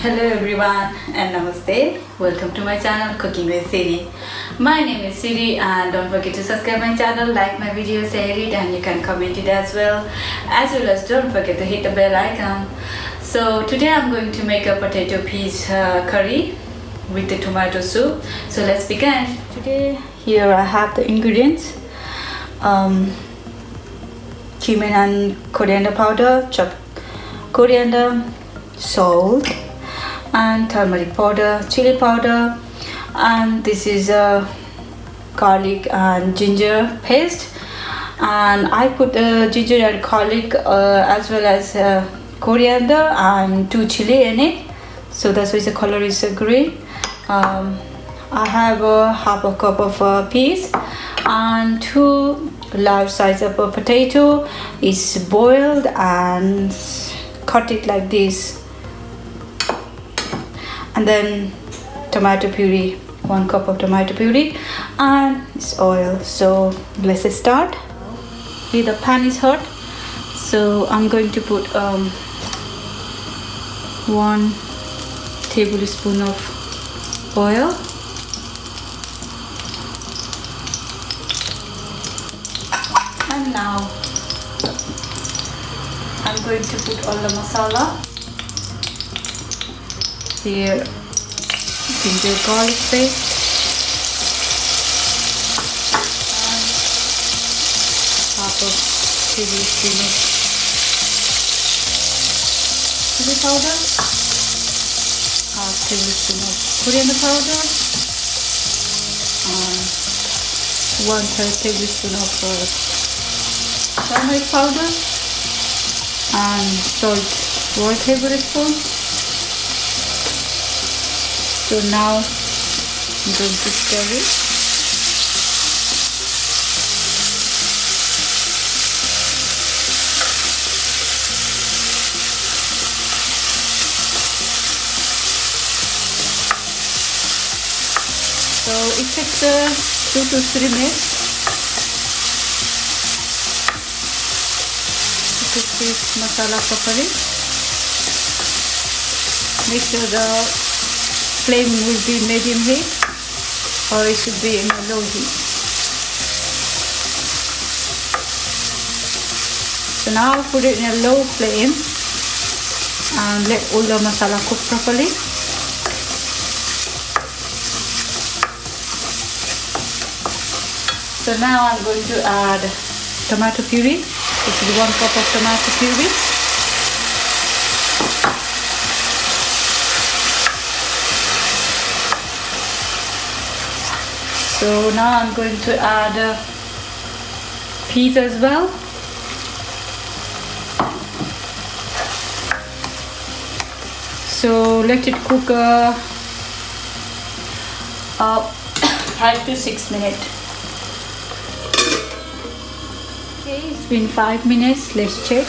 Hello everyone and namaste. Welcome to my channel Cooking with Siri. My name is Siri and don't forget to subscribe my channel, like my videos, share it, and you can comment it as well. As well as don't forget to hit the bell icon. So today I'm going to make a potato peas curry with the tomato soup. So let's begin. Today here I have the ingredients. Cumin and coriander powder, chopped coriander, salt and turmeric powder, chili powder, and this is a garlic and ginger paste, and I put ginger and garlic as well as coriander and 2 chili in it, so that's why the color is green. I have half a cup of peas and 2 large size of a potato. It's boiled and cut it like this, and then tomato puree, 1 cup of tomato puree, and it's oil. So let's start. Okay, the pan is hot, so I'm going to put 1 tablespoon of oil. And now I'm going to put all the masala. Here, ginger garlic paste and half of tablespoon of chili powder, half tablespoon of coriander powder, and 1/3 tablespoon of turmeric powder, and salt 1 tablespoon. So now I'm going to stir it. So it takes 2 to 3 minutes to cook this masala properly. Make sure the flame will be medium heat, or it should be in a low heat. So now I'll put it in a low flame and let all the masala cook properly. So now I'm going to add tomato puree. This is 1 cup of tomato puree. So now I'm going to add peas as well. So let it cook 5 to 6 minutes. Okay, it's been 5 minutes. Let's check.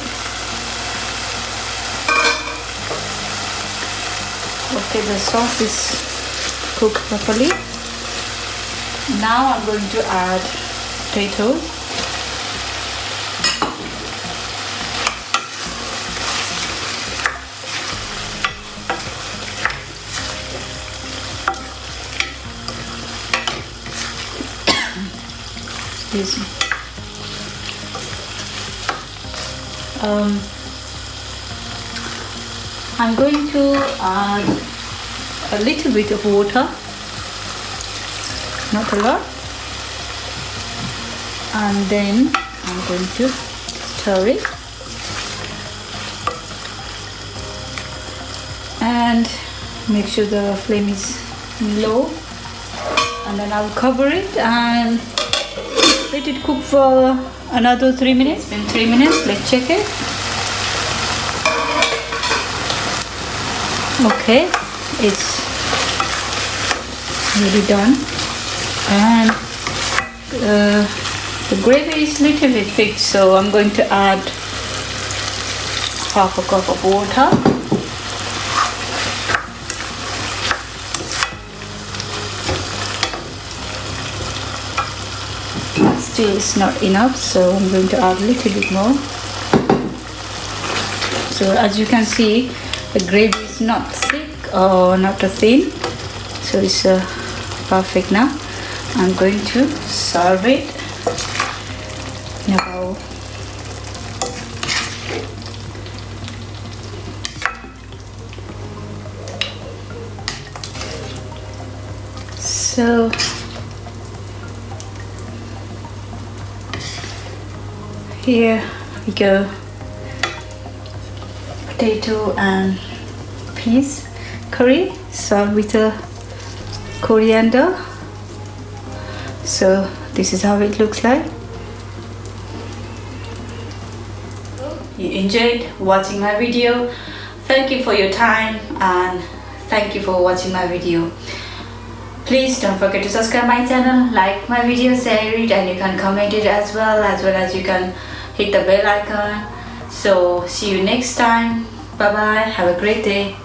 Okay, the sauce is cooked properly. Now I'm going to add potatoes. Excuse me. I'm going to add a little bit of water. Not a lot, and then I'm going to stir it and make sure the flame is low, and then I'll cover it and let it cook for another 3 minutes. It's been 3 minutes. Let's check it. Okay, it's nearly done. And the gravy is little bit thick, so I'm going to add half a cup of water. Still it's not enough, so I'm going to add a little bit more. So as you can see, the gravy is not thick, not too thin, so it's perfect now. I'm going to serve it in a bowl. So here we go, potato and peas curry served with a coriander. So this is how it looks like. You enjoyed watching my video. Thank you for your time and thank you for watching my video. Please don't forget to subscribe my channel, like my video, share it, and you can comment it as well as you can hit the bell icon. So see you next time. Bye bye. Have a great day.